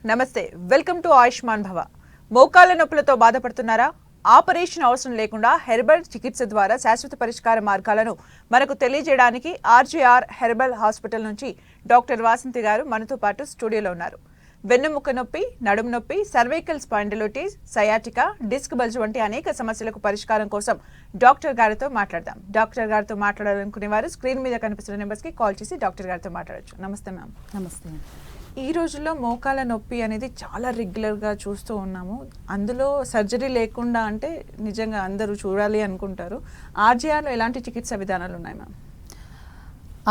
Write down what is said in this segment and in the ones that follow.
నమస్తే, welcome to Ayushman భవ. మోకాళ్ళ నొప్పులతో బాధపడుతున్నారా? ఆపరేషన్ అవసరం లేకుండా హెర్బల్ చికిత్స ద్వారా శాశ్వత పరిష్కార మార్గాలను మనకు తెలియజేయడానికి ఆర్జీఆర్ హెర్బల్ హాస్పిటల్ నుంచి డాక్టర్ వాసంతి గారు మనతో పాటు స్టూడియోలో ఉన్నారు. వెన్నుముక్క నొప్పి, నడుము నొప్పి, సర్వైకల్ స్పాండిలోటిస్, సయాటికా, డిస్క్ బల్జ్ వంటి అనేక సమస్యలకు పరిష్కారం కోసం డాక్టర్ గారితో మాట్లాడదాం. డాక్టర్ గారితో మాట్లాడాలనుకునే వారు స్క్రీన్ మీద కనిపిస్తున్న నెంబర్స్కి కాల్ చేసి డాక్టర్ గారితో మాట్లాడచ్చు. నమస్తే మ్యామ్. నమస్తే. ఈ రోజుల్లో మోకాళ్ళ నొప్పి అనేది చాలా రెగ్యులర్గా చూస్తూ ఉన్నాము. అందులో సర్జరీ లేకుండా అంటే నిజంగా అందరూ చూడాలి అనుకుంటారు. ఆర్జీఆర్లో ఎలాంటి చికిత్సా విధానాలు ఉన్నాయి మ్యామ్?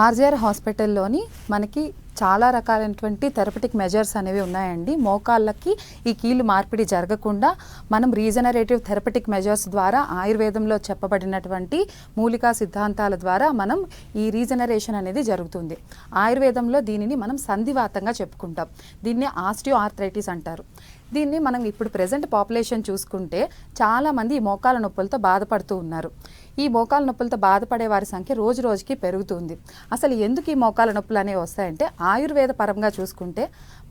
ఆర్జీఆర్ హాస్పిటల్లోని మనకి చాలా రకాలైనటువంటి థెరపటిక్ మెజర్స్ అనేవి ఉన్నాయండి. మోకాళ్ళకి ఈ కీళ్ళు మార్పిడి జరగకుండా మనం రీజనరేటివ్ థెరపటిక్ మెజర్స్ ద్వారా ఆయుర్వేదంలో చెప్పబడినటువంటి మూలికా సిద్ధాంతాల ద్వారా మనం ఈ రీజనరేషన్ అనేది జరుగుతుంది. ఆయుర్వేదంలో దీనిని మనం సంధివాతంగా చెప్పుకుంటాం. దీన్ని ఆస్టియో ఆర్థరైటిస్ అంటారు. దీన్ని మనం ఇప్పుడు ప్రెజెంట్ పాపులేషన్ చూసుకుంటే చాలామంది ఈ మోకాళ్ళ నొప్పులతో బాధపడుతూ ఉన్నారు. ఈ మోకాళ్ళ నొప్పులతో బాధపడే వారి సంఖ్య రోజు రోజుకి పెరుగుతుంది. అసలు ఎందుకు ఈ మోకాళ్ళ నొప్పులు అనేవి వస్తాయంటే, ఆయుర్వేద పరంగా చూసుకుంటే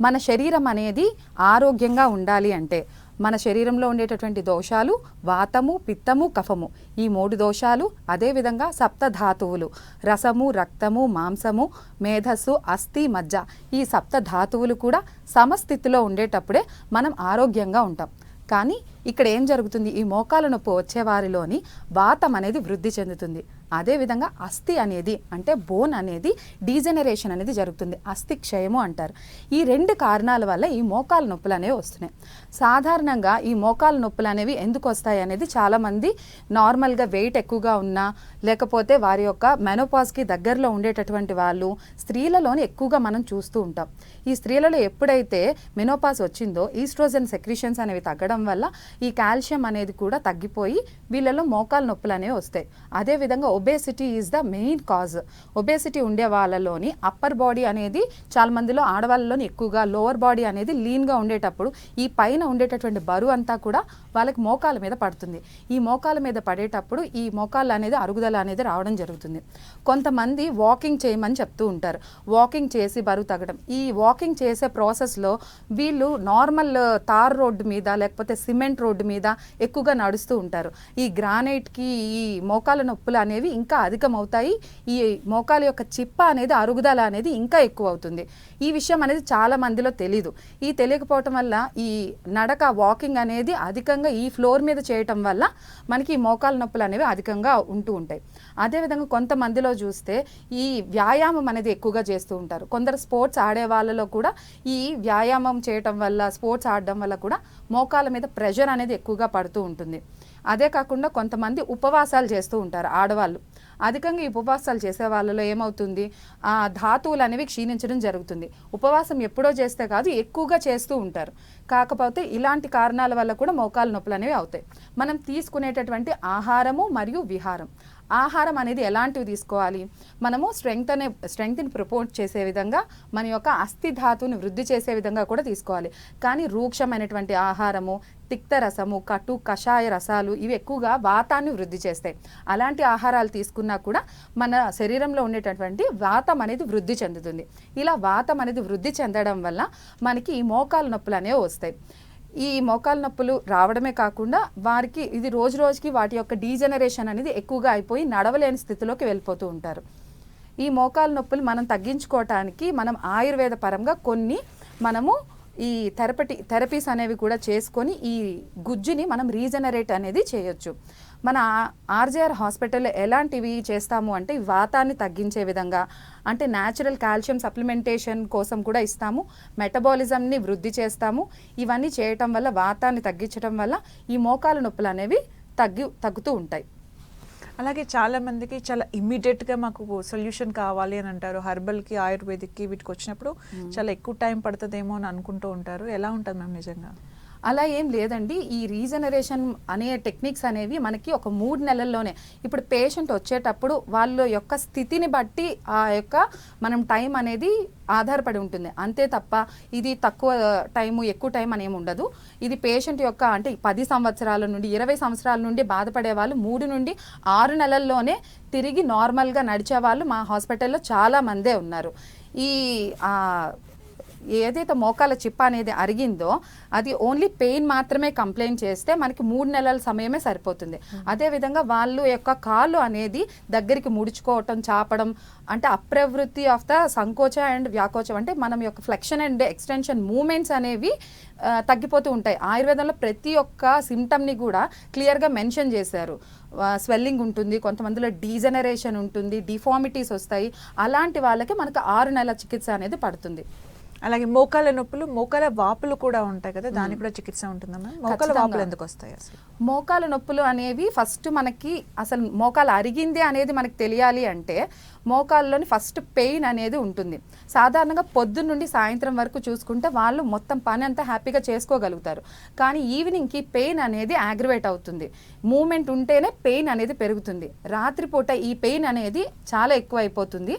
మన శరీరం అనేది ఆరోగ్యంగా ఉండాలి అంటే మన శరీరంలో ఉండేటటువంటి దోషాలు వాతము, పిత్తము, కఫము, ఈ 3 దోషాలు, అదేవిధంగా సప్తధాతువులు రసము, రక్తము, మాంసము, మేధస్సు, అస్థి, మజ్జ, ఈ సప్తధాతువులు కూడా సమస్థితిలో ఉండేటప్పుడే మనం ఆరోగ్యంగా ఉంటాం. కానీ ఇక్కడ ఏం జరుగుతుంది, ఈ మోకాళ్ళ నొప్పి వచ్చే వారిలోని వాతం అనేది వృద్ధి చెందుతుంది. అదేవిధంగా అస్థి అనేది అంటే బోన్ అనేది డీజెనరేషన్ అనేది జరుగుతుంది. అస్థి క్షయము అంటారు. ఈ 2 కారణాల వల్ల ఈ మోకాళ్ళ నొప్పులు అనేవి వస్తున్నాయి. సాధారణంగా ఈ మోకాళ్ళ నొప్పులు అనేవి ఎందుకు వస్తాయి అనేది చాలామంది నార్మల్గా వెయిట్ ఎక్కువగా ఉన్నా, లేకపోతే వారి యొక్క మెనోపాజ్కి దగ్గరలో ఉండేటటువంటి వాళ్ళు, స్త్రీలలోని ఎక్కువగా మనం చూస్తూ ఉంటాం. ఈ స్త్రీలలో ఎప్పుడైతే మెనోపాజ్ వచ్చిందో ఈస్ట్రోజన్ సెక్రీషన్స్ అనేవి తగ్గడం వల్ల ఈ కాల్షియం అనేది కూడా తగ్గిపోయి వీళ్ళలో మోకాళ్ళ నొప్పులు అనేవి వస్తాయి. అదేవిధంగా obesity is the main cause. Obesity ఉండే వాళ్ళలోని అప్పర్ బాడీ అనేది చాలా మందిలో, ఆడవాళ్ళలోని ఎక్కువగా లోవర్ బాడీ అనేది లీన్గా ఉండేటప్పుడు ఈ పైన ఉండేటటువంటి బరువు అంతా కూడా వాళ్ళకి మోకాళ్ళ మీద పడుతుంది. ఈ మోకాళ్ళ మీద పడేటప్పుడు ఈ మోకాళ్ళు అనేది అరుగుదల అనేది రావడం జరుగుతుంది. కొంతమంది వాకింగ్ చేయమని చెప్తూ ఉంటారు. వాకింగ్ చేసి బరువు తగ్గడం. ఈ వాకింగ్ చేసే ప్రాసెస్లో వీళ్ళు నార్మల్ తార్ రోడ్డు మీద లేకపోతే సిమెంట్ రోడ్డు మీద ఎక్కువగా నడుస్తూ ఉంటారు. ఈ గ్రానైట్కి ఈ మోకాళ్ళ నొప్పులు అనేవి ఇంకా అధికమవుతాయి. ఈ మోకాల యొక్క చిప్ప అనేది అరుగుదల అనేది ఇంకా ఎక్కువ అవుతుంది. ఈ విషయం అనేది చాలా మందిలో తెలీదు. ఈ తెలియకపోవటం వల్ల ఈ నడక వాకింగ్ అనేది అధికంగా ఈ ఫ్లోర్ మీద చేయటం వల్ల మనకి ఈ మోకాల నొప్పులు అనేవి అధికంగా ఉంటూ ఉంటాయి. అదేవిధంగా కొంతమందిలో చూస్తే ఈ వ్యాయామం అనేది ఎక్కువగా చేస్తూ ఉంటారు. కొందరు స్పోర్ట్స్ ఆడే వాళ్ళలో కూడా ఈ వ్యాయామం చేయటం వల్ల, స్పోర్ట్స్ ఆడడం వల్ల కూడా మోకాల మీద ప్రెషర్ అనేది ఎక్కువగా పడుతూ ఉంటుంది. అదే కాకుండా కొంతమంది ఉపవాసాలు చేస్తూ ఉంటారు ఆడవాళ్ళు. అధికంగా ఈ ఉపవాసాలు చేసే వాళ్ళలో ఏమవుతుంది, ఆ ధాతువులు అనేవి క్షీణించడం జరుగుతుంది. ఉపవాసం ఎప్పుడో చేస్తే కాదు, ఎక్కువగా చేస్తూ ఉంటారు. కాకపోతే ఇలాంటి కారణాల వల్ల కూడా మోకాళ్ళ నొప్పులు అనేవి అవుతాయి. మనం తీసుకునేటటువంటి ఆహారము మరియు విహారం. ఆహారం అనేది ఎలాంటివి తీసుకోవాలి, మనము స్ట్రెంగ్త్ని ప్రపోర్ట్ చేసే విధంగా, మన యొక్క అస్థి ధాతువుని వృద్ధి చేసే విధంగా కూడా తీసుకోవాలి. కానీ రూక్షమైనటువంటి ఆహారము, తిక్త రసము, కటు కషాయ రసాలు ఇవి ఎక్కువగా వాతాన్ని వృద్ధి చేస్తాయి. అలాంటి ఆహారాలు తీసుకున్నా కూడా మన శరీరంలో ఉండేటటువంటి వాతం అనేది వృద్ధి చెందుతుంది. ఇలా వాతం అనేది వృద్ధి చెందడం వల్ల మనకి ఈ మోకాళ్ళ నొప్పులు అనేవి వస్తాయి. ఈ మోకాళ్ళ నొప్పులు రావడమే కాకుండా వారికి ఇది రోజు రోజుకి వాటి యొక్క డీజెనరేషన్ అనేది ఎక్కువగా అయిపోయి నడవలేని స్థితిలోకి వెళ్ళిపోతూ ఉంటారు. ఈ మోకాళ్ళ నొప్పులు మనం తగ్గించుకోవటానికి మనం ఆయుర్వేద పరంగా కొన్ని మనము ఈ థెరపీస్ అనేవి కూడా చేసుకొని ఈ గుజ్జుని మనం రీజనరేట్ అనేది చేయొచ్చు. మన ఆర్జీఆర్ హాస్పిటల్లో ఎలాంటివి చేస్తాము అంటే వాతాన్ని తగ్గించే విధంగా, అంటే న్యాచురల్ కాల్షియం సప్లిమెంటేషన్ కోసం కూడా ఇస్తాము. మెటబాలిజంని వృద్ధి చేస్తాము. ఇవన్నీ చేయటం వల్ల, వాతాన్ని తగ్గించడం వల్ల ఈ మోకాళ్ళ నొప్పులు అనేవి తగ్గుతూ ఉంటాయి. అలాగే చాలా మందికి చాలా ఇమ్మీడియట్గా మాకు సొల్యూషన్ కావాలి అని అంటారు. హెర్బల్కి, ఆయుర్వేదిక్కి వీటికి వచ్చినప్పుడు చాలా ఎక్కువ టైం పడుతుందేమో అని అనుకుంటూ ఉంటారు. ఎలా ఉంటుంది మ్యామ్ నిజంగా? అలా ఏం లేదండి. ఈ రీజనరేషన్ అనే టెక్నిక్స్ అనేవి మనకి ఒక 3 నెలల్లోనే, ఇప్పుడు పేషెంట్ వచ్చేటప్పుడు వాళ్ళ యొక్క స్థితిని బట్టి ఆ యొక్క మనం టైం అనేది ఆధారపడి ఉంటుంది. అంతే తప్ప ఇది తక్కువ టైము ఎక్కువ టైం అనేమి ఉండదు. ఇది పేషెంట్ యొక్క, అంటే 10 సంవత్సరాల నుండి 20 సంవత్సరాల నుండి బాధపడే వాళ్ళు 3 నుండి 6 నెలల్లోనే తిరిగి నార్మల్గా నడిచే వాళ్ళు మా హాస్పిటల్లో చాలా మందే ఉన్నారు. ఈ ఏదైతే మోకాల చిప్ప అనేది అరిగిందో అది ఓన్లీ పెయిన్ మాత్రమే కంప్లైంట్ చేస్తే మనకి 3 నెలల సమయమే సరిపోతుంది. అదేవిధంగా వాళ్ళు యొక్క కాళ్ళు అనేది దగ్గరికి ముడుచుకోవటం, చాపడం, అంటే అప్రవృత్తి ఆఫ్ ద సంకోచ అండ్ వ్యాకోచం, అంటే మనం యొక్క ఫ్లెక్షన్ అండ్ ఎక్స్టెన్షన్ మూమెంట్స్ అనేవి తగ్గిపోతూ ఉంటాయి. ఆయుర్వేదంలో ప్రతి ఒక్క సిమ్టమ్ని కూడా క్లియర్గా మెన్షన్ చేశారు. స్వెల్లింగ్ ఉంటుంది, కొంతమందిలో డీజనరేషన్ ఉంటుంది, డిఫార్మిటీస్ వస్తాయి. అలాంటి వాళ్ళకి మనకు 6 నెలల చికిత్స అనేది పడుతుంది. అలాగే మోకాల నొప్పులు, మోకాల వాపులు కూడా ఉంటాయి కదా, దానికి కూడా చికిత్స ఉంటుందమ్మా? మోకాల వాపులు ఎందుకు వస్తాయి అసలు? మోకాల నొప్పులు అనేవి ఫస్ట్ మనకి అసలు మోకాలు అరిగింది అనేది మనకి తెలియాలి అంటే మోకాల్లోని ఫస్ట్ పెయిన్ అనేది ఉంటుంది. సాధారణంగా పొద్దున్న నుండి సాయంత్రం వరకు చూసుకుంటే వాళ్ళు మొత్తం పని అంతా హ్యాపీగా చేసుకోగలుగుతారు. కానీ ఈవినింగ్కి పెయిన్ అనేది యాగ్రివేట్ అవుతుంది. మూమెంట్ ఉంటేనే పెయిన్ అనేది పెరుగుతుంది. రాత్రిపూట ఈ పెయిన్ అనేది చాలా ఎక్కువ అయిపోతుంది.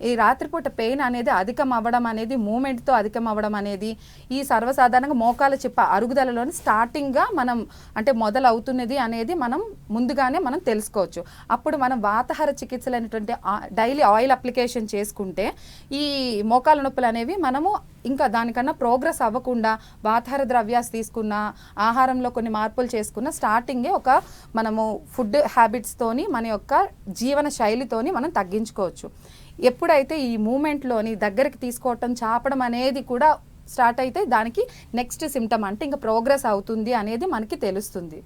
ఈ రాత్రిపూట పెయిన్ అనేది అధికం అవ్వడం అనేది, మూమెంట్తో అధికం అవ్వడం అనేది ఈ సర్వసాధారణంగా మోకాల చిప్ప అరుగుదలలోని స్టార్టింగ్గా మనం అంటే మొదలవుతున్నది అనేది మనం ముందుగానే మనం తెలుసుకోవచ్చు. అప్పుడు మనం వాతహార చికిత్సలు అనేటువంటి డైలీ ఆయిల్ అప్లికేషన్ చేసుకుంటే ఈ మోకాల నొప్పులు అనేవి మనము ఇంకా దానికన్నా ప్రోగ్రెస్ అవ్వకుండా వాతహార ద్రవ్యాస్ తీసుకున్న, ఆహారంలో కొన్ని మార్పులు చేసుకున్న, స్టార్టింగే ఒక మనము ఫుడ్ హ్యాబిట్స్తోని మన యొక్క జీవన శైలితోని మనం తగ్గించుకోవచ్చు. ఎప్పుడైతే ఈ మూమెంట్లోని దగ్గరికి తీసుకోవటం, చాపడం అనేది కూడా స్టార్ట్ అయితే దానికి నెక్స్ట్ సిమ్టమ్ అంటే ఇంకా ప్రోగ్రెస్ అవుతుంది అనేది మనకి తెలుస్తుంది.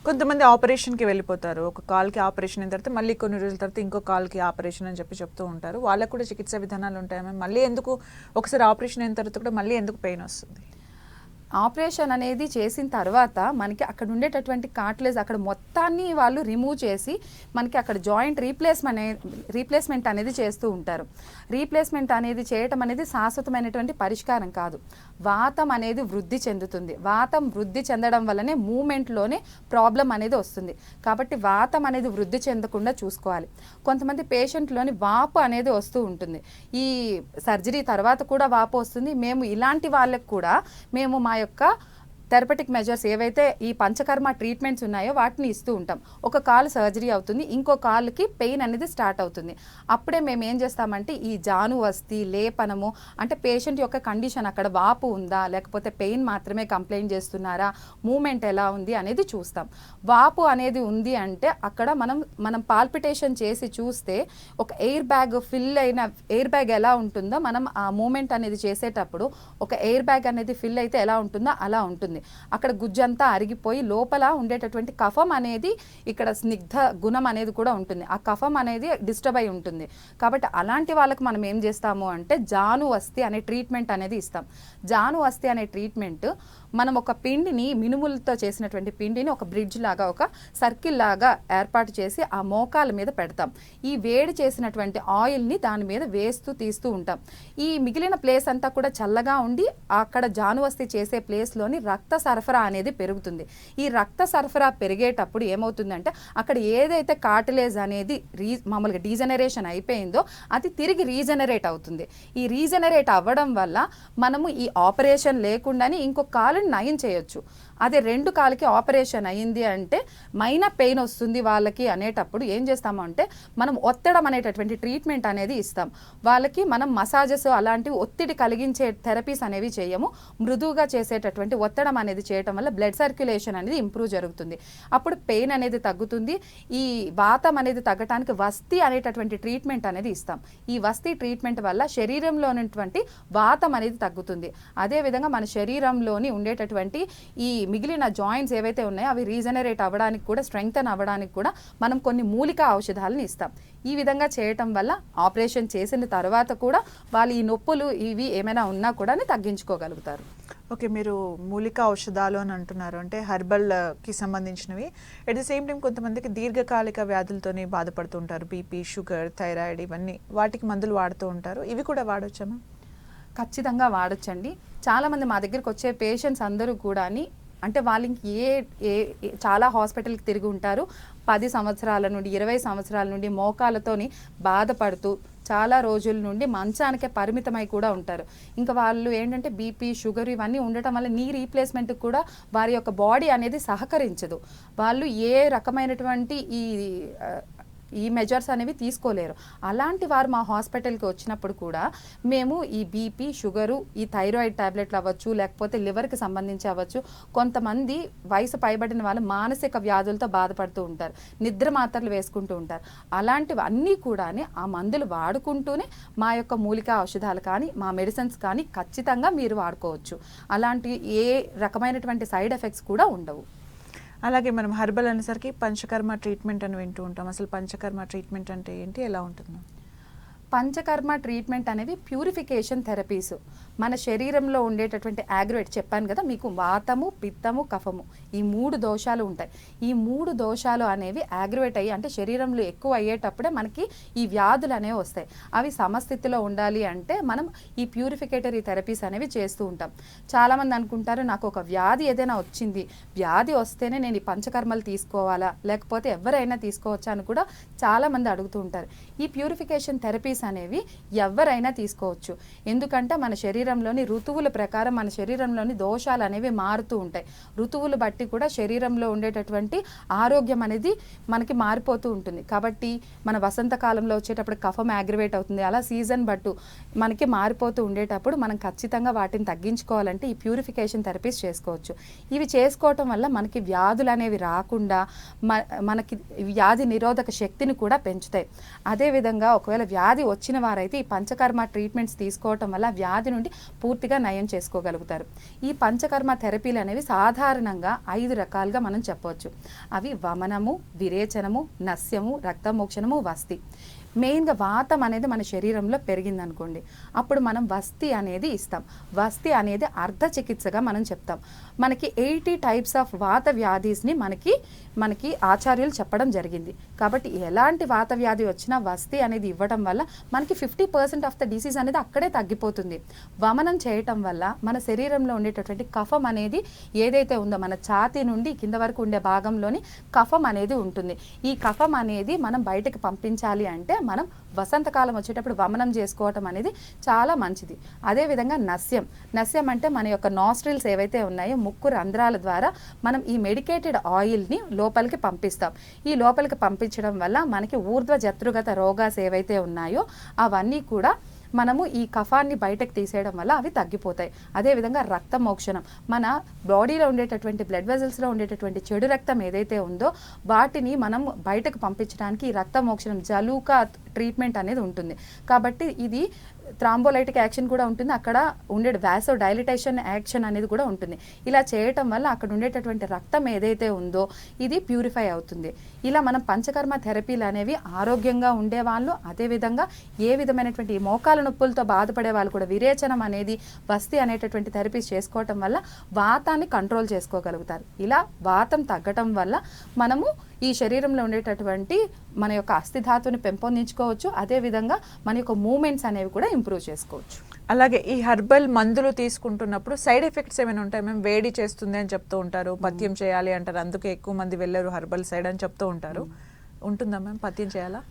కొంతమంది ఆపరేషన్కి వెళ్ళిపోతారు. ఒక కాల్కి ఆపరేషన్ అయిన తర్వాత మళ్ళీ కొన్ని రోజుల తర్వాత ఇంకో కాల్కి ఆపరేషన్ అని చెప్తూ ఉంటారు. వాళ్ళకు కూడా చికిత్సా విధానాలు ఉంటాయి. మళ్ళీ ఎందుకు ఒకసారి ఆపరేషన్ అయిన తర్వాత కూడా మళ్ళీ ఎందుకు పెయిన్ వస్తుంది? ఆపరేషన్ అనేది చేసిన తర్వాత మనకి అక్కడ ఉండేటటువంటి కార్టిలేజ్ అక్కడ మొత్తాన్ని వాళ్ళు రిమూవ్ చేసి మనకి అక్కడ జాయింట్ రీప్లేస్మెంట్ అనేది చేస్తూ ఉంటారు. రీప్లేస్మెంట్ అనేది చేయటం అనేది శాశ్వతమైనటువంటి పరిష్కారం కాదు. వాతం అనేది వృద్ధి చెందుతుంది. వాతం వృద్ధి చెందడం వల్లనే మూమెంట్లోనే ప్రాబ్లం అనేది వస్తుంది. కాబట్టి వాతం అనేది వృద్ధి చెందకుండా చూసుకోవాలి. కొంతమంది పేషెంట్లోని వాపు అనేది వస్తూ ఉంటుంది. ఈ సర్జరీ తర్వాత కూడా వాపు వస్తుంది. మేము ఇలాంటి వాళ్ళకు కూడా మేము మా యొక్క థెరపటిక్ మెజర్స్ ఏవైతే ఈ పంచకర్మ ట్రీట్మెంట్స్ ఉన్నాయో వాటిని ఇస్తూ ఉంటాం. ఒక కాలు సర్జరీ అవుతుంది, ఇంకో కాలుకి పెయిన్ అనేది స్టార్ట్ అవుతుంది. అప్పుడే మేము ఏం చేస్తామంటే ఈ జానువస్తి, లేపనము, అంటే పేషెంట్ యొక్క కండిషన్ అక్కడ వాపు ఉందా లేకపోతే పెయిన్ మాత్రమే కంప్లైంట్ చేస్తున్నారా, మూమెంట్ ఎలా ఉంది అనేది చూస్తాం. వాపు అనేది ఉంది అంటే అక్కడ మనం పాల్పిటేషన్ చేసి చూస్తే ఒక ఎయిర్ బ్యాగ్ ఫిల్ అయిన ఎయిర్ బ్యాగ్ ఎలా ఉంటుందో మనం ఆ మూమెంట్ అనేది చేసేటప్పుడు ఒక ఎయిర్ బ్యాగ్ అనేది ఫిల్ అయితే ఎలా ఉంటుందో అలా ఉంటుంది. అక్కడ గుజ్జంతా అరిగిపోయి లోపల ఉండేటటువంటి కఫం అనేది ఇక్కడ స్నిగ్ధ గుణం అనేది కూడా ఉంటుంది. ఆ కఫం అనేది డిస్టర్బ్ అయి ఉంటుంది. కాబట్టి అలాంటి వాళ్ళకి మనం ఏం చేస్తాము అంటే జానువస్తి అనే ట్రీట్మెంట్ అనేది ఇస్తాం. జానువస్తి అనే ట్రీట్మెంట్ మనం ఒక పిండిని, మినుములతో చేసినటువంటి పిండిని ఒక బ్రిడ్జ్ లాగా, ఒక సర్కిల్ లాగా ఏర్పాటు చేసి ఆ మోకాల మీద పెడతాం. ఈ వేడి చేసినటువంటి ఆయిల్ని దాని మీద వేస్తూ తీస్తూ ఉంటాం. ఈ మిగిలిన ప్లేస్ అంతా కూడా చల్లగా ఉండి అక్కడ జానువస్తి చేసే ప్లేస్లోని రక్త సరఫరా అనేది పెరుగుతుంది. ఈ రక్త సరఫరా పెరిగేటప్పుడు ఏమవుతుందంటే అక్కడ ఏదైతే కార్టిలేజ్ అనేది మామూలుగా డీజనరేషన్ అయిపోయిందో అది తిరిగి రీజనరేట్ అవుతుంది. ఈ రీజనరేట్ అవ్వడం వల్ల మనము ఈ ఆపరేషన్ లేకుండానే ఇంకో కాలుని నయం చేయొచ్చు. అదే 2 కాళ్ళకి ఆపరేషన్ అయ్యింది అంటే మైనా పెయిన్ వస్తుంది వాళ్ళకి అనేటప్పుడు ఏం చేస్తాము అంటే మనం ఒత్తడం అనేటటువంటి ట్రీట్మెంట్ అనేది ఇస్తాం. వాళ్ళకి మనం మసాజెస్ అలాంటివి ఒత్తిడి కలిగించే థెరపీస్ అనేవి చేయము. మృదువుగా చేసేటటువంటి ఒత్తడం అనేది చేయటం వల్ల బ్లడ్ సర్క్యులేషన్ అనేది ఇంప్రూవ్ జరుగుతుంది. అప్పుడు పెయిన్ అనేది తగ్గుతుంది. ఈ వాతం అనేది తగ్గడానికి వస్తి అనేటటువంటి ట్రీట్మెంట్ అనేది ఇస్తాం. ఈ వస్తి ట్రీట్మెంట్ వల్ల శరీరంలో ఉన్నటువంటి వాతం అనేది తగ్గుతుంది. అదేవిధంగా మన శరీరంలోని ఉండేటటువంటి ఈ మిగిలిన జాయింట్స్ ఏవైతే ఉన్నాయో అవి రీజనరేట్ అవ్వడానికి కూడా, స్ట్రెంగ్తన్ అవ్వడానికి కూడా మనం కొన్ని మూలికా ఔషధాలను ఇస్తాం. ఈ విధంగా చేయటం వల్ల ఆపరేషన్ చేసిన తర్వాత కూడా వాళ్ళు ఈ నొప్పులు ఇవి ఏమైనా ఉన్నా కూడా తగ్గించుకోగలుగుతారు. ఓకే, మీరు మూలికా ఔషధాలు అని అంటున్నారు, అంటే హెర్బల్కి సంబంధించినవి. అట్ ది సేమ్ టైం కొంతమందికి దీర్ఘకాలిక వ్యాధులతోనే బాధపడుతూ ఉంటారు. బీపీ, షుగర్, థైరాయిడ్, ఇవన్నీ వాటికి మందులు వాడుతూ ఉంటారు. ఇవి కూడా వాడొచ్చామా? ఖచ్చితంగా వాడొచ్చండి. చాలామంది మా దగ్గరికి వచ్చే పేషెంట్స్ అందరూ కూడా అంటే వాళ్ళకి చాలా హాస్పిటల్కి తిరిగి ఉంటారు. 10 సంవత్సరాల నుండి 20 సంవత్సరాల నుండి మోకాలతోని బాధపడుతూ చాలా రోజుల నుండి మంచానికే పరిమితమై కూడా ఉంటారు. ఇంకా వాళ్ళు ఏంటంటే బీపీ, షుగర్ ఇవన్నీ ఉండటం వల్ల నీ రీప్లేస్మెంట్కి కూడా వారి యొక్క బాడీ అనేది సహకరించదు. వాళ్ళు ఏ రకమైనటువంటి ఈ ఈ మెజర్స్ అనేవి తీసుకోలేరు. అలాంటి వారు మా హాస్పిటల్కి వచ్చినప్పుడు కూడా మేము ఈ బీపీ, షుగరు, ఈ థైరాయిడ్ టాబ్లెట్లు అవ్వచ్చు, లేకపోతే లివర్కి సంబంధించి అవ్వచ్చు, కొంతమంది వయసు పైబడిన వాళ్ళు మానసిక వ్యాధులతో బాధపడుతూ ఉంటారు, నిద్ర మాత్రలు వేసుకుంటూ ఉంటారు. అలాంటివన్నీ కూడా ఆ మందులు వాడుకుంటూనే మా యొక్క మూలికా ఔషధాలు కానీ మా మెడిసిన్స్ కానీ ఖచ్చితంగా మీరు వాడుకోవచ్చు. అలాంటి ఏ రకమైనటువంటి సైడ్ ఎఫెక్ట్స్ కూడా ఉండవు. అలాగే మనం హెర్బల్ అనేసరికి పంచకర్మ ట్రీట్మెంట్ అని వింటూ ఉంటాం. అసలు పంచకర్మ ట్రీట్మెంట్ అంటే ఏంటి, ఎలా ఉంటుంది? పంచకర్మ ట్రీట్మెంట్ అనేవి ప్యూరిఫికేషన్ థెరపీస్. మన శరీరంలో ఉండేటటువంటి యాగ్రేట్ చెప్పాను కదా మీకు, వాతము, పిత్తము, కఫము, ఈ 3 దోషాలు ఉంటాయి. ఈ 3 దోషాలు అనేవి యాగ్రేట్ అయ్యి అంటే శరీరంలో ఎక్కువ అయ్యేటప్పుడే మనకి ఈ వ్యాధులు అనేవి వస్తాయి. అవి సమస్థితిలో ఉండాలి అంటే మనం ఈ ప్యూరిఫికేటరీ థెరపీస్ అనేవి చేస్తూ ఉంటాం. చాలామంది అనుకుంటారు నాకు ఒక వ్యాధి ఏదైనా వచ్చింది, వ్యాధి వస్తేనే నేను ఈ పంచకర్మలు తీసుకోవాలా లేకపోతే ఎవరైనా తీసుకోవచ్చా అని కూడా చాలామంది అడుగుతూ ఉంటారు. ఈ ప్యూరిఫికేషన్ థెరపీస్ అనేవి ఎవరైనా తీసుకోవచ్చు. ఎందుకంటే మన శరీరంలోని ఋతువుల ప్రకారం మన శరీరంలోని దోషాలు అనేవి మారుతూ ఉంటాయి. ఋతువులు బట్టి కూడా శరీరంలో ఉండేటటువంటి ఆరోగ్యం అనేది మనకి మారిపోతూ ఉంటుంది. కాబట్టి మన వసంతకాలంలో వచ్చేటప్పుడు కఫం యాగ్రివేట్ అవుతుంది. అలా సీజన్ బట్టు మనకి మారిపోతూ ఉండేటప్పుడు మనం ఖచ్చితంగా వాటిని తగ్గించుకోవాలంటే ఈ ప్యూరిఫికేషన్ థెరపీస్ చేసుకోవచ్చు. ఇవి చేసుకోవటం వల్ల మనకి వ్యాధులు అనేవి రాకుండా మనకి వ్యాధి నిరోధక శక్తిని కూడా పెంచుతాయి. అదేవిధంగా ఒకవేళ వ్యాధి వచ్చిన వారైతే ఈ పంచకర్మ ట్రీట్మెంట్స్ తీసుకోవటం వల్ల వ్యాధి నుండి పూర్తిగా నయం చేసుకోగలుగుతారు. ఈ పంచకర్మ థెరపీలు అనేవి సాధారణంగా 5 రకాలుగా మనం చెప్పవచ్చు. అవి వమనము, విరేచనము, నస్యము, రక్తమోక్షణము, వస్తి. మెయిన్గా వాతం అనేది మన శరీరంలో పెరిగిందనుకోండి, అప్పుడు మనం వస్తి అనేది ఇస్తాం. వస్తి అనేది అర్ధ చికిత్సగా మనం చెప్తాం. మనకి 80 టైప్స్ ఆఫ్ వాత వ్యాధీస్ని మనకి ఆచార్యులు చెప్పడం జరిగింది. కాబట్టి ఎలాంటి వాత వ్యాధి వచ్చినా వస్తి అనేది ఇవ్వడం వల్ల మనకి 50% ఆఫ్ ద డిసీజ్ అనేది అక్కడే తగ్గిపోతుంది. వమనం చేయటం వల్ల మన శరీరంలో ఉండేటటువంటి కఫం అనేది ఏదైతే ఉందో మన ఛాతీ నుండి కింద వరకు ఉండే భాగంలోని కఫం అనేది ఉంటుంది. ఈ కఫం అనేది మనం బయటకు పంపించాలి అంటే మనం వసంతకాలం వచ్చేటప్పుడు వమనం చేసుకోవటం అనేది చాలా మంచిది. అదేవిధంగా నస్యం అంటే మన యొక్క నాస్ట్రిల్స్ ఏవైతే ఉన్నాయో ముక్కు రంధ్రాల ద్వారా మనం ఈ మెడికేటెడ్ ఆయిల్ని లోపలికి పంపిస్తాం. ఈ లోపలికి పంపించడం వల్ల మనకి ఊర్ధ్వ జత్రుగత రోగాస్ ఏవైతే ఉన్నాయో అవన్నీ కూడా మనము ఈ కఫాన్ని బయటకు తీసేయడం వల్ల అవి తగ్గిపోతాయి. అదేవిధంగా రక్తమోక్షణం, మన బాడీలో ఉండేటటువంటి బ్లడ్ వెజల్స్లో ఉండేటటువంటి చెడు రక్తం ఏదైతే ఉందో వాటిని మనం బయటకు పంపించడానికి ఈ రక్తమోక్షణం జలూకా ట్రీట్మెంట్ అనేది ఉంటుంది. కాబట్టి ఇది థ్రాంబోలైటిక్ యాక్షన్ కూడా ఉంటుంది, అక్కడ ఉండే వాసో డైలిటేషన్ యాక్షన్ అనేది కూడా ఉంటుంది. ఇలా చేయటం వల్ల అక్కడ ఉండేటటువంటి రక్తం ఏదైతే ఉందో ఇది ప్యూరిఫై అవుతుంది. ఇలా మనం పంచకర్మ థెరపీలు అనేవి ఆరోగ్యంగా ఉండేవాళ్ళు, అదేవిధంగా ఏ విధమైనటువంటి మోకాల నొప్పులతో బాధపడే వాళ్ళు కూడా విరేచనం అనేది వస్తి అనేటటువంటి థెరపీస్ చేసుకోవటం వల్ల వాతాన్ని కంట్రోల్ చేసుకోగలుగుతారు. ఇలా వాతం తగ్గటం వల్ల మనము ఈ శరీరంలో ఉండేటటువంటి మన యొక్క అస్థిధాతుని పెంపొందించుకోవచ్చు. అదేవిధంగా మన యొక్క మూమెంట్స్ అనేవి కూడా ఇంప్రూవ్ చేసుకోవచ్చు. అలాగే ఈ హెర్బల్ మందులు తీసుకుంటున్నప్పుడు సైడ్ ఎఫెక్ట్స్ ఏమైనా ఉంటాయి? మేము వేడి చేస్తుంది అని చెప్తూ ఉంటారు, పథ్యం చేయాలి అంటారు, అందుకే ఎక్కువ మంది వెళ్ళరు హెర్బల్ సైడ్ అని చెప్తూ ఉంటారు. ఉంటుందా మ్యామ్, పథ్యం చేయాలా?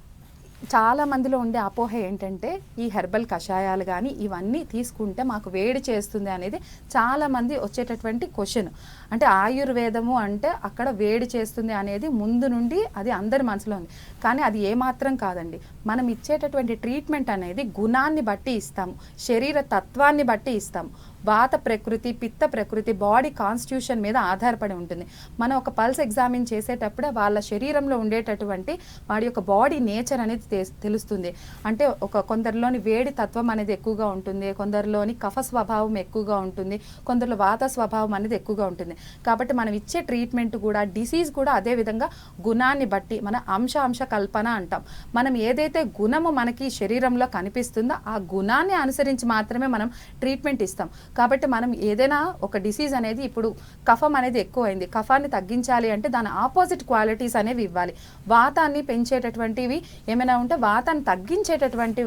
చాలా మందిలో ఉండే అపోహ ఏంటంటే ఈ హెర్బల్ కషాయాలు కానీ ఇవన్నీ తీసుకుంటే మాకు వేడి చేస్తుంది అనేది చాలా మంది వచ్చేటటువంటి క్వశ్చన్. అంటే ఆయుర్వేదము అంటే అక్కడ వేడి చేస్తుంది అనేది ముందు నుండి అది అందరి మనసులో ఉంది. కానీ అది ఏమాత్రం కాదండి. మనం ఇచ్చేటటువంటి ట్రీట్మెంట్ అనేది గుణాన్ని బట్టి ఇస్తాము, శరీర తత్వాన్ని బట్టి ఇస్తాము. వాత ప్రకృతి, పిత్త ప్రకృతి, బాడీ కాన్స్టిట్యూషన్ మీద ఆధారపడి ఉంటుంది. మనం ఒక పల్స్ ఎగ్జామిన్ చేసేటప్పుడే వాళ్ళ శరీరంలో ఉండేటటువంటి వాడి యొక్క బాడీ నేచర్ అనేది తెలుస్తుంది. అంటే కొందరిలోని వేడి తత్వం అనేది ఎక్కువగా ఉంటుంది, కొందరిలోని కఫ స్వభావం ఎక్కువగా ఉంటుంది, కొందరిలో వాత స్వభావం అనేది ఎక్కువగా ఉంటుంది. కాబట్టి మనం ఇచ్చే ట్రీట్మెంట్ కూడా డిసీజ్ కూడా అదే విధంగా గుణాన్ని బట్టి మన అంశ కల్పన అంటాం. మనం ఏదైతే గుణము మనకి శరీరంలో కనిపిస్తుందో ఆ గుణాన్ని అనుసరించి మాత్రమే మనం ట్రీట్మెంట్ ఇస్తాం. కాబట్టి మనం ఏదైనా ఒక డిసీజ్ అనేది ఇప్పుడు కఫం అనేది ఎక్కువైంది, కఫాన్ని తగ్గించాలి అంటే దాని ఆపోజిట్ క్వాలిటీస్ అనేవి ఇవ్వాలి. వాతాన్ని పెంచేటటువంటివి ఏమైనా ఉంటే వాతాన్ని తగ్గించేటటువంటి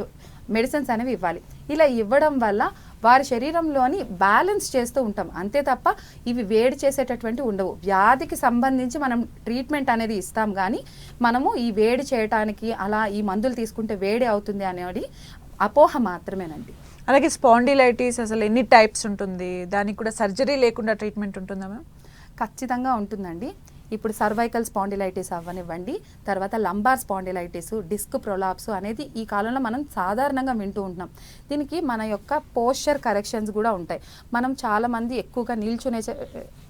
మెడిసిన్స్ అనేవి ఇవ్వాలి. ఇలా ఇవ్వడం వల్ల వారి శరీరంలోని బ్యాలెన్స్ చేస్తూ ఉంటాం, అంతే తప్ప ఇవి వేడి చేసేటటువంటి ఉండవు. వ్యాధికి సంబంధించి మనం ట్రీట్మెంట్ అనేది ఇస్తాం, కానీ మనము ఈ వేడి చేయటానికి అలా ఈ మందులు తీసుకుంటే వేడి అవుతుంది అనేది అపోహ మాత్రమేనండి. అలాగే స్పాండిలైటిస్ అసలు ఎన్ని టైప్స్ ఉంటుంది? దానికి కూడా సర్జరీ లేకుండా ట్రీట్మెంట్ ఉంటుందా మ్యామ్? ఖచ్చితంగా ఉంటుందండి. ఇప్పుడు సర్వైకల్ స్పాండిలైటిస్ అవ్వనివ్వండి, తర్వాత లంబార్ స్పాండిలైటిస్, డిస్క్ ప్రొలాప్స్ అనేది ఈ కాలంలో మనం సాధారణంగా వింటూ ఉంటున్నాం. దీనికి మన యొక్క పోస్చర్ కరెక్షన్స్ కూడా ఉంటాయి. మనం చాలామంది ఎక్కువగా నిల్చునే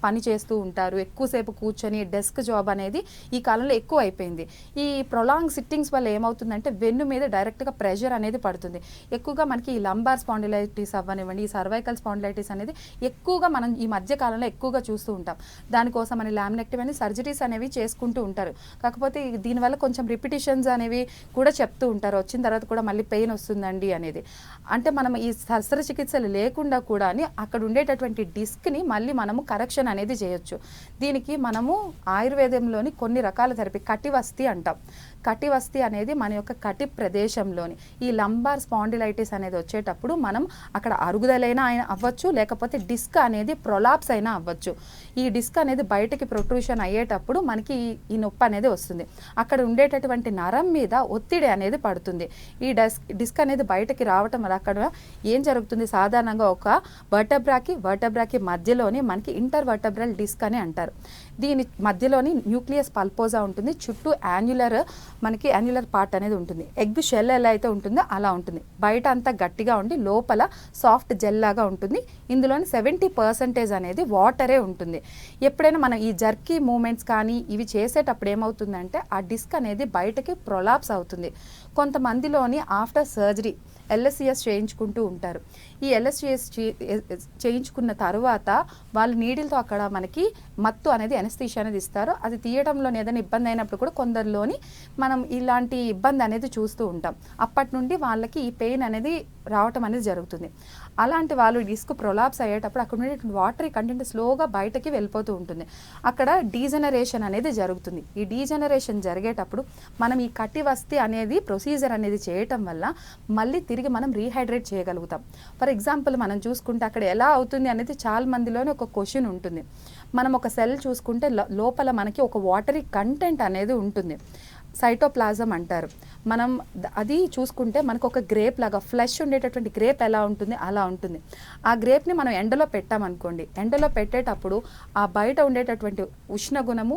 పని చేస్తూ ఉంటారు, ఎక్కువసేపు కూర్చొని డెస్క్ జాబ్ అనేది ఈ కాలంలో ఎక్కువ అయిపోయింది. ఈ ప్రొలాంగ్ సిట్టింగ్స్ వల్ల ఏమవుతుందంటే వెన్ను మీద డైరెక్ట్గా ప్రెషర్ అనేది పడుతుంది. ఎక్కువగా మనకి ఈ లంబార్ స్పాండిలైటిస్ అవ్వనివ్వండి, ఈ సర్వైకల్ స్పాండిలైటిస్ అనేది ఎక్కువగా మనం ఈ మధ్య కాలంలో ఎక్కువగా చూస్తూ ఉంటాం. దానికోసం అని లామినెక్టమీ అని సర్జరీస్ అనేవి చేసుకుంటూ ఉంటారు. కాకపోతే దీనివల్ల కొంచెం రిపిటిషన్స్ అనేవి కూడా చెప్తూ ఉంటారు, వచ్చిన తర్వాత కూడా మళ్ళీ పెయిన్ వస్తుందండి అనేది. అంటే మనం ఈ శస్త్రచికిత్సలు లేకుండా కూడా అక్కడ ఉండేటటువంటి డిస్క్ని మళ్ళీ మనము కరెక్షన్ అనేది చేయొచ్చు. దీనికి మనము ఆయుర్వేదంలోని కొన్ని రకాల థెరపీ, కటివస్తి అంటాం. కటివస్తి అనేది మన యొక్క కటి ప్రదేశంలోని ఈ లంబార్ స్పాండిలైటిస్ అనేది వచ్చేటప్పుడు మనం అక్కడ అరుగుదలైనా అవ్వచ్చు, లేకపోతే డిస్క్ అనేది ప్రొలాప్స్ అయినా అవ్వచ్చు. ఈ డిస్క్ అనేది బయటకి ప్రొట్రూషన్ అయ్యేటప్పుడు మనకి ఈ నొప్పి అనేది వస్తుంది. అక్కడ ఉండేటటువంటి నరం మీద ఒత్తిడి అనేది పడుతుంది. ఈ డిస్క్ అనేది బయటకి రావటం వల్ల అక్కడ ఏం జరుగుతుంది, సాధారణంగా ఒక వర్టబ్రాకి మధ్యలోని మనకి ఇంటర్వర్టబ్రల్ డిస్క్ అని అంటారు. దీని మధ్యలోని న్యూక్లియస్ పల్పోజా ఉంటుంది, చుట్టూ యాన్యులర్ పార్ట్ అనేది ఉంటుంది. ఎగ్ షెల్ ఎలా అయితే ఉంటుందో అలా ఉంటుంది. బయట అంతా గట్టిగా ఉండి లోపల సాఫ్ట్ జెల్ లాగా ఉంటుంది. ఇందులోని 70% అనేది వాటరే ఉంటుంది. ఎప్పుడైనా మనం ఈ జర్కీ మూమెంట్స్ కానీ ఇవి చేసేటప్పుడు ఏమవుతుందంటే ఆ డిస్క్ అనేది బయటకి ప్రొలాప్స్ అవుతుంది. కొంతమందిలోని ఆఫ్టర్ సర్జరీ LSCS చేయించుకుంటూ ఉంటారు. ఈ LSCS చేయించుకున్న తర్వాత వాళ్ళు నీడిల్తో అక్కడ మనకి మత్తు అనేది ఎనస్థీషియా అనేది ఇస్తారు. అది తీయడంలో ఏదైనా ఇబ్బంది అయినప్పుడు కూడా కొందరిలోని మనం ఇలాంటి ఇబ్బంది అనేది చూస్తూ ఉంటాం. అప్పటి నుండి వాళ్ళకి ఈ పెయిన్ అనేది రావటం అనేది జరుగుతుంది. అలాంటి వాళ్ళు డిస్క్ ప్రొలాప్స్ అయ్యేటప్పుడు అక్కడ ఉండేటువంటి వాటరీ కంటెంట్ స్లోగా బయటకి వెళ్ళిపోతూ ఉంటుంది. అక్కడ డీజనరేషన్ అనేది జరుగుతుంది. ఈ డీజనరేషన్ జరిగేటప్పుడు మనం ఈ కటివస్తి అనేది ప్రొసీజర్ అనేది చేయటం వల్ల మళ్ళీ తిరిగి మనం రీహైడ్రేట్ చేయగలుగుతాం. ఫర్ ఎగ్జాంపుల్ మనం చూసుకుంటే అక్కడ ఎలా అవుతుంది అనేది చాలా మందిలోనే ఒక క్వశ్చన్ ఉంటుంది. మనం ఒక సెల్ చూసుకుంటే లోపల మనకి ఒక వాటరీ కంటెంట్ అనేది ఉంటుంది, సైటోప్లాజం అంటారు. మనం అది చూసుకుంటే మనకు ఒక గ్రేప్ లాగా ఫ్లెష్ ఉండేటటువంటి గ్రేప్ ఎలా ఉంటుంది అలా ఉంటుంది. ఆ గ్రేప్ని మనం ఎండలో పెట్టామనుకోండి, ఎండలో పెట్టేటప్పుడు ఆ బయట ఉండేటటువంటి ఉష్ణ గుణము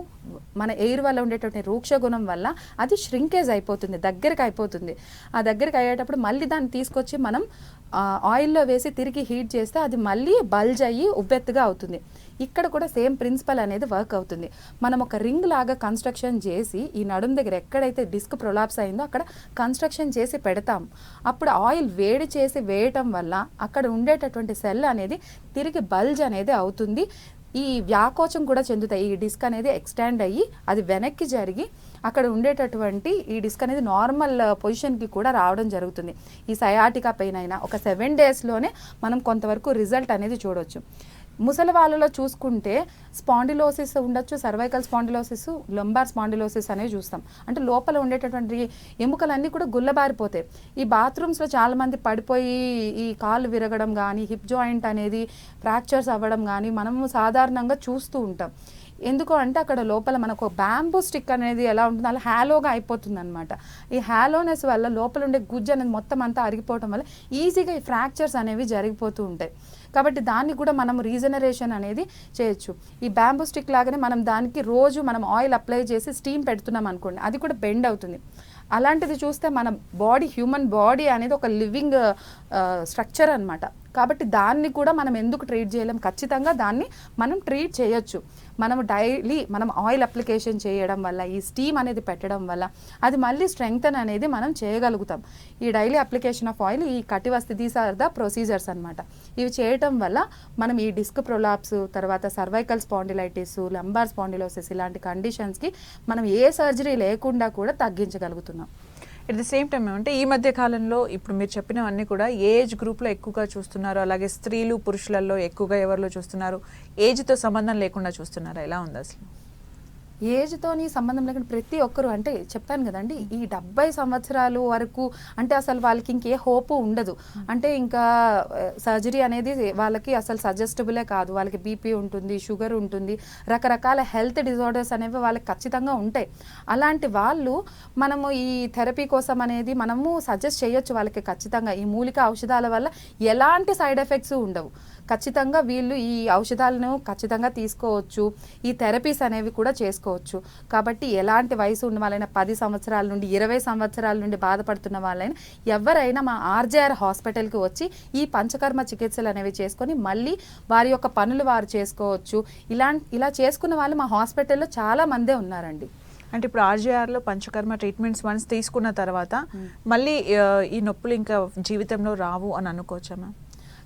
మన ఎయిర్ వల్ల ఉండేటటువంటి రూక్ష గుణం వల్ల అది ష్రింకేజ్ అయిపోతుంది, దగ్గరికి అయిపోతుంది. ఆ దగ్గరికి అయ్యేటప్పుడు మళ్ళీ దాన్ని తీసుకొచ్చి మనం ఆయిల్లో వేసి తిరిగి హీట్ చేస్తే అది మళ్ళీ బల్జ్ అయ్యి ఉబ్బెత్తుగా అవుతుంది. ఇక్కడ కూడా సేమ్ ప్రిన్సిపల్ అనేది వర్క్ అవుతుంది. మనం ఒక రింగ్ లాగా కన్స్ట్రక్షన్ చేసి ఈ నడుం దగ్గర ఎక్కడైతే డిస్క్ ప్రొలాప్స్ అయిందో అక్కడ కన్స్ట్రక్షన్ చేసి పెడతాం. అప్పుడు ఆయిల్ వేడి చేసి వేయటం వల్ల అక్కడ ఉండేటటువంటి సెల్ అనేది తిరిగి బల్జ్ అనేది అవుతుంది. ఈ వ్యాకోచం కూడా చెందుతాయి. ఈ డిస్క్ అనేది ఎక్స్టెండ్ అయ్యి అది వెనక్కి జరిగి అక్కడ ఉండేటటువంటి ఈ డిస్క్ అనేది నార్మల్ పొజిషన్కి కూడా రావడం జరుగుతుంది. ఈ సయాటికా పెయిన్ అయినా ఒక 7 డేస్లోనే మనం కొంతవరకు రిజల్ట్ అనేది చూడవచ్చు. ముసలి వాళ్ళలో చూసుకుంటే స్పాండిలోసిస్ ఉండొచ్చు, సర్వైకల్ స్పాండిలోసిస్, లంబార్ స్పాండిలోసిస్ అనేవి చూస్తాం. అంటే లోపల ఉండేటటువంటి ఎముకలన్నీ కూడా గుల్లబారిపోతాయి. ఈ బాత్రూమ్స్లో చాలామంది పడిపోయి ఈ కాళ్ళు విరగడం కానీ, హిప్ జాయింట్ అనేది ఫ్రాక్చర్స్ అవ్వడం కానీ మనము సాధారణంగా చూస్తూ ఉంటాం. ఎందుకు అంటే అక్కడ లోపల మనకు బ్యాంబూ స్టిక్ అనేది ఎలా ఉంటుంది అలా హ్యాలోగా అయిపోతుంది అనమాట. ఈ హ్యాలోనెస్ వల్ల లోపల ఉండే గుజ్జు అనేది మొత్తం అంతా అరిగిపోవడం వల్ల ఈజీగా ఈ ఫ్రాక్చర్స్ అనేవి జరిగిపోతూ ఉంటాయి. కాబట్టి దాన్ని కూడా మనం రీజనరేషన్ అనేది చేయొచ్చు. ఈ బ్యాంబూ స్టిక్ లాగానే మనం దానికి రోజు మనం ఆయిల్ అప్లై చేసి స్టీమ్ పెడుతున్నాం అనుకోండి, అది కూడా బెండ్ అవుతుంది. అలాంటిది చూస్తే మన బాడీ, హ్యూమన్ బాడీ అనేది ఒక లివింగ్ స్ట్రక్చర్ అనమాట. కాబట్టి దాన్ని కూడా మనం ఎందుకు ట్రీట్ చేయలేం, ఖచ్చితంగా దాన్ని మనం ట్రీట్ చేయొచ్చు. మనం డైలీ మనం ఆయిల్ అప్లికేషన్ చేయడం వల్ల, ఈ స్టీమ్ అనేది పెట్టడం వల్ల అది మళ్ళీ స్ట్రెంగ్తన్ అనేది మనం చేయగలుగుతాం. ఈ డైలీ అప్లికేషన్ ఆఫ్ ఆయిల్, ఈ కటివస్తి, దీస్ ఆర్ ద ప్రొసీజర్స్ అనమాట. ఇవి చేయటం వల్ల మనం ఈ డిస్క్ ప్రొలాప్స్, తర్వాత సర్వైకల్ స్పాండిలైటిస్, లంబార్ స్పాండిలోసిస్ ఇలాంటి కండిషన్స్కి మనం ఏ సర్జరీ లేకుండా కూడా తగ్గించగలుగుతున్నాం. ఎట్ ది సేమ్ టైం అంటే ఈ మధ్య కాలంలో ఇప్పుడు మీరు చెప్పినవన్నీ కూడా ఏజ్ గ్రూప్లో ఎక్కువగా చూస్తున్నారు, అలాగే స్త్రీలు పురుషులలో ఎక్కువగా ఎవరిలో చూస్తున్నారు, ఏజ్తో సంబంధం లేకుండా చూస్తున్నారా? ఎలా ఉంది అసలు? ఏజ్తోని సంబంధం లేకుండా ప్రతి ఒక్కరు, అంటే చెప్పాను కదండి, ఈ 70 సంవత్సరాలు వరకు అంటే అసలు వాళ్ళకి ఇంకే హోపు ఉండదు. అంటే ఇంకా సర్జరీ అనేది వాళ్ళకి అసలు సజెస్టబులే కాదు. వాళ్ళకి బీపీ ఉంటుంది, షుగర్ ఉంటుంది, రకరకాల హెల్త్ డిజార్డర్స్ అనేవి వాళ్ళకి ఖచ్చితంగా ఉంటాయి. అలాంటి వాళ్ళు మనము ఈ థెరపీ కోసం అనేది మనము సజెస్ట్ చేయొచ్చు వాళ్ళకి ఖచ్చితంగా. ఈ మూలిక ఔషధాల వల్ల ఎలాంటి సైడ్ ఎఫెక్ట్స్ ఉండవు. ఖచ్చితంగా వీళ్ళు ఈ ఔషధాలను ఖచ్చితంగా తీసుకోవచ్చు, ఈ థెరపీస్ అనేవి కూడా చేసుకోవచ్చు. కాబట్టి ఎలాంటి వయసు ఉన్న వాళ్ళైనా 10 సంవత్సరాల నుండి 20 సంవత్సరాల నుండి బాధపడుతున్న వాళ్ళైనా ఎవరైనా మా ఆర్జేఆర్ హాస్పిటల్కి వచ్చి ఈ పంచకర్మ చికిత్సలు అనేవి చేసుకొని మళ్ళీ వారి యొక్క పనులు వారు చేసుకోవచ్చు. ఇలా చేసుకున్న వాళ్ళు మా హాస్పిటల్లో చాలా మందే ఉన్నారండి. అంటే ఇప్పుడు ఆర్జేఆర్లో పంచకర్మ ట్రీట్మెంట్స్ వన్స్ తీసుకున్న తర్వాత మళ్ళీ ఈ నొప్పులు ఇంకా జీవితంలో రావు అని అనుకోవచ్చా మ్యామ్?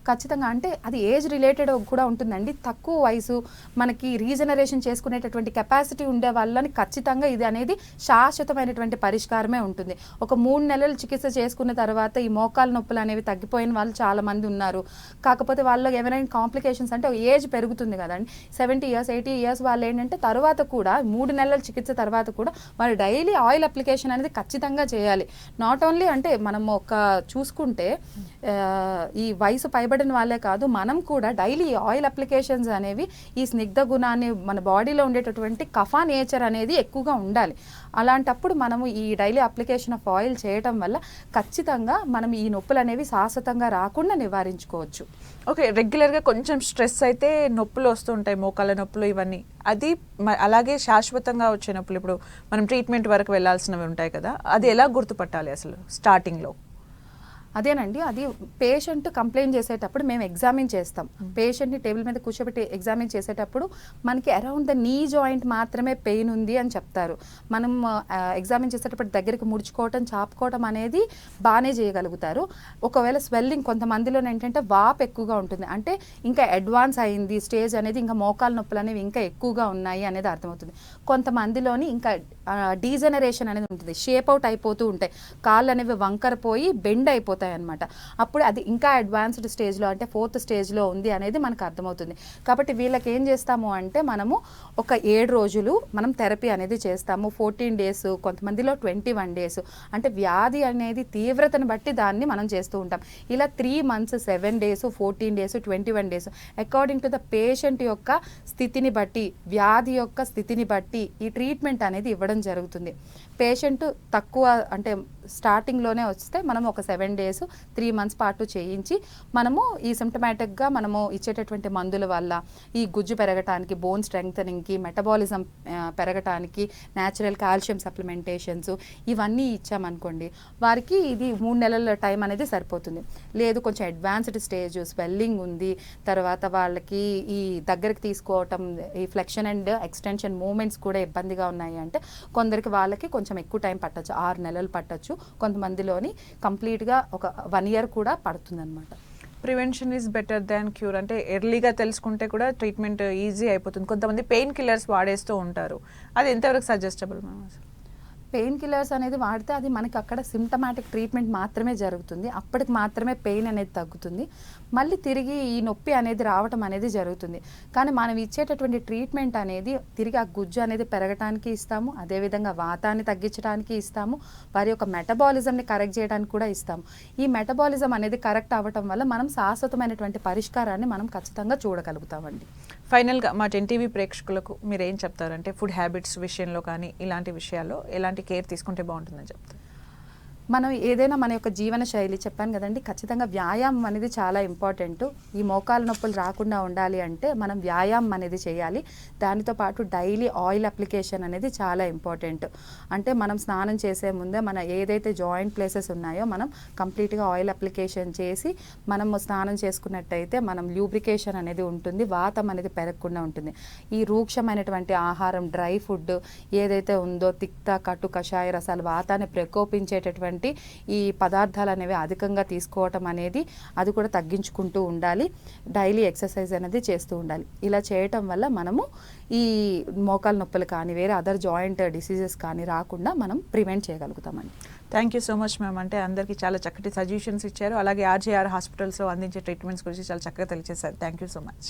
ఖచ్చితంగా. అంటే అది ఏజ్ రిలేటెడ్ కూడా ఉంటుందండి. తక్కువ వయసు మనకి రీజనరేషన్ చేసుకునేటటువంటి కెపాసిటీ ఉండే వాళ్ళని ఖచ్చితంగా ఇది అనేది శాశ్వతమైనటువంటి పరిష్కారమే ఉంటుంది. ఒక 3 నెలలు చికిత్స చేసుకున్న తర్వాత ఈ మోకాలు నొప్పులు అనేవి తగ్గిపోయిన వాళ్ళు చాలా మంది ఉన్నారు. కాకపోతే వాళ్ళకి ఎవరైనా కాంప్లికేషన్స్ అంటే ఏజ్ పెరుగుతుంది కదండి, 70 ఇయర్స్ 80 ఇయర్స్ వాళ్ళు ఏంటంటే తర్వాత కూడా 3 నెలల చికిత్స తర్వాత కూడా వాళ్ళు డైలీ ఆయిల్ అప్లికేషన్ అనేది ఖచ్చితంగా చేయాలి. నాట్ ఓన్లీ అంటే మనం ఒక చూసుకుంటే ఈ వయసు పైబడిన వాళ్ళే కాదు, మనం కూడా డైలీ ఆయిల్ అప్లికేషన్స్ అనేవి ఈ స్నిగ్ధ గుణాన్ని మన బాడీలో ఉండేటటువంటి కఫా నేచర్ అనేది ఎక్కువగా ఉండాలి. అలాంటప్పుడు మనము ఈ డైలీ అప్లికేషన్ ఆఫ్ ఆయిల్ చేయటం వల్ల ఖచ్చితంగా మనం ఈ నొప్పులు అనేవి శాశ్వతంగా రాకుండా నివారించుకోవచ్చు. ఓకే, రెగ్యులర్గా కొంచెం స్ట్రెస్ అయితే నొప్పులు వస్తుంటాయి, మోకాళ్ళ నొప్పులు ఇవన్నీ. అది అలాగే శాశ్వతంగా వచ్చే నొప్పులు ఇప్పుడు మనం ట్రీట్మెంట్ వరకు వెళ్ళాల్సినవి ఉంటాయి కదా, అది ఎలా గుర్తుపట్టాలి అసలు స్టార్టింగ్లో? అదేనండి, అది పేషెంట్ కంప్లైంట్ చేసేటప్పుడు మేము ఎగ్జామిన్ చేస్తాం. పేషెంట్ని టేబుల్ మీద కూర్చోబెట్టి ఎగ్జామిన్ చేసేటప్పుడు మనకి అరౌండ్ ద నీ జాయింట్ మాత్రమే పెయిన్ ఉంది అని చెప్తారు. మనం ఎగ్జామిన్ చేసేటప్పుడు దగ్గరికి ముడుచుకోవటం చాపుకోవటం అనేది బాగానే చేయగలుగుతారు. ఒకవేళ స్వెల్లింగ్ కొంతమందిలో ఏంటంటే వాపు ఎక్కువగా ఉంటుంది, అంటే ఇంకా అడ్వాన్స్ అయింది స్టేజ్ అనేది, ఇంకా మోకాలు నొప్పులు అనేవి ఇంకా ఎక్కువగా ఉన్నాయి అనేది అర్థమవుతుంది. కొంతమందిలోని ఇంకా డీజనరేషన్ అనేది ఉంటుంది, షేప్ అవుట్ అయిపోతూ ఉంటాయి, కాళ్ళు అనేవి వంకర పోయి బెండ్ అయిపోతాయి అనమాట. అప్పుడు అది ఇంకా అడ్వాన్స్డ్ స్టేజ్లో అంటే 4th స్టేజ్లో ఉంది అనేది మనకు అర్థమవుతుంది. కాబట్టి వీళ్ళకి ఏం చేస్తాము అంటే మనము ఒక 7 రోజులు మనం థెరపీ అనేది చేస్తాము. 14 డేస్, కొంతమందిలో 21 డేస్, అంటే వ్యాధి అనేది తీవ్రతను బట్టి దాన్ని మనం చేస్తూ ఉంటాం. ఇలా 3 months 7 days 14 days 21 days according to the patient యొక్క స్థితిని బట్టి, వ్యాధి యొక్క స్థితిని బట్టి ఈ ట్రీట్మెంట్ అనేది ఇవ్వడం జరుగుతుంది. పేషెంట్ తక్కువ అంటే స్టార్టింగ్లోనే వస్తే మనం ఒక 7 days 3 months పాటు చేయించి మనము ఈ సిమ్టమాటిక్గా మనము ఇచ్చేటటువంటి మందుల వల్ల ఈ గుజ్జు పెరగటానికి, బోన్ స్ట్రెంగ్థనింగ్కి, మెటబాలిజం పెరగటానికి న్యాచురల్ కాల్షియం సప్లిమెంటేషన్స్ ఇవన్నీ ఇచ్చామనుకోండి, వారికి ఇది 3 నెలల టైం అనేది సరిపోతుంది. లేదు కొంచెం అడ్వాన్స్డ్ స్టేజ్, స్వెల్లింగ్ ఉంది, తర్వాత వాళ్ళకి ఈ దగ్గరికి తీసుకోవటం, ఈ ఫ్లెక్షన్ అండ్ ఎక్స్టెన్షన్ మూమెంట్స్ కూడా ఇబ్బందిగా ఉన్నాయి అంటే కొందరికి వాళ్ళకి కొంచెం ఎక్కువ టైం పట్టచ్చు, 6 నెలలు పట్టచ్చు, కొంతమందిలోని కంప్లీట్గా ఒక 1 year కూడా పడుతుందన్నమాట. Prevention is better than cure, అంటే ఎర్లీగా తెలుసుకుంటే కూడా ట్రీట్మెంట్ ఈజీ అయిపోతుంది. కొంతమంది పెయిన్ కిల్లర్స్ వాడేస్తూ ఉంటారు, అది ఎంతవరకు సజెస్టబుల్ మ్యామ్? పెయిన్ కిల్లర్స్ అనేది వాడితే అది మనకి అక్కడ సిమ్టమాటిక్ ట్రీట్మెంట్ మాత్రమే జరుగుతుంది, అప్పటికి మాత్రమే పెయిన్ అనేది తగ్గుతుంది, మళ్ళీ తిరిగి ఈ నొప్పి అనేది రావటం అనేది జరుగుతుంది. కానీ మనం ఇచ్చేటటువంటి ట్రీట్మెంట్ అనేది తిరిగి ఆ గుజ్జు అనేది పెరగటానికి ఇస్తాము, అదేవిధంగా వాతాన్ని తగ్గించడానికి ఇస్తాము, వారి యొక్క మెటబాలిజంని కరెక్ట్ చేయడానికి కూడా ఇస్తాము. ఈ మెటబాలిజం అనేది కరెక్ట్ అవ్వటం వల్ల మనం శాశ్వతమైనటువంటి పరిష్కారాన్ని మనం ఖచ్చితంగా చూడగలుగుతామండి. ఫైనల్గా మా 10TV ప్రేక్షకులకు మీరు ఏం చెప్తారంటే ఫుడ్ హ్యాబిట్స్ విషయంలో కానీ ఇలాంటి విషయాల్లో ఎలాంటి కేర్ తీసుకుంటే బాగుంటుందని చెప్తారు? మనం ఏదైనా మన యొక్క జీవన శైలి చెప్పాను కదండి, ఖచ్చితంగా వ్యాయామం అనేది చాలా ఇంపార్టెంట్. ఈ మోకాలు నొప్పులు రాకుండా ఉండాలి అంటే మనం వ్యాయామం అనేది చేయాలి. దానితో పాటు డైలీ ఆయిల్ అప్లికేషన్ అనేది చాలా ఇంపార్టెంట్. అంటే మనం స్నానం చేసే ముందే మన ఏదైతే జాయింట్ ప్లేసెస్ ఉన్నాయో మనం కంప్లీట్గా ఆయిల్ అప్లికేషన్ చేసి మనము స్నానం చేసుకున్నట్టయితే మనం ల్యూబ్రికేషన్ అనేది ఉంటుంది, వాతం అనేది పెరగకుండా ఉంటుంది. ఈ రూక్షమైనటువంటి ఆహారం, డ్రై ఫుడ్ ఏదైతే ఉందో, తిక్త కటు కషాయ రసాలు వాతాన్ని ప్రకోపించేటటువంటి ఈ పదార్థాలు అనేవి అధికంగా తీసుకోవటం అనేది అది కూడా తగ్గించుకుంటూ ఉండాలి. డైలీ ఎక్సర్సైజ్ అనేది చేస్తూ ఉండాలి. ఇలా చేయటం వల్ల మనము ఈ మోకాలు నొప్పులు కానీ వేరే అదర్ జాయింట్ డిసీజెస్ కానీ రాకుండా మనం ప్రివెంట్ చేయగలుగుతామండి. Thank you so much ma'am. అంటే అందరికీ చాలా చక్కటి సజెషన్స్ ఇచ్చారు, అలాగే ఆర్జేఆర్ హాస్పిటల్స్లో అందించే ట్రీట్మెంట్స్ గురించి చాలా చక్కగా తెలియజేశారు. Thank you so much.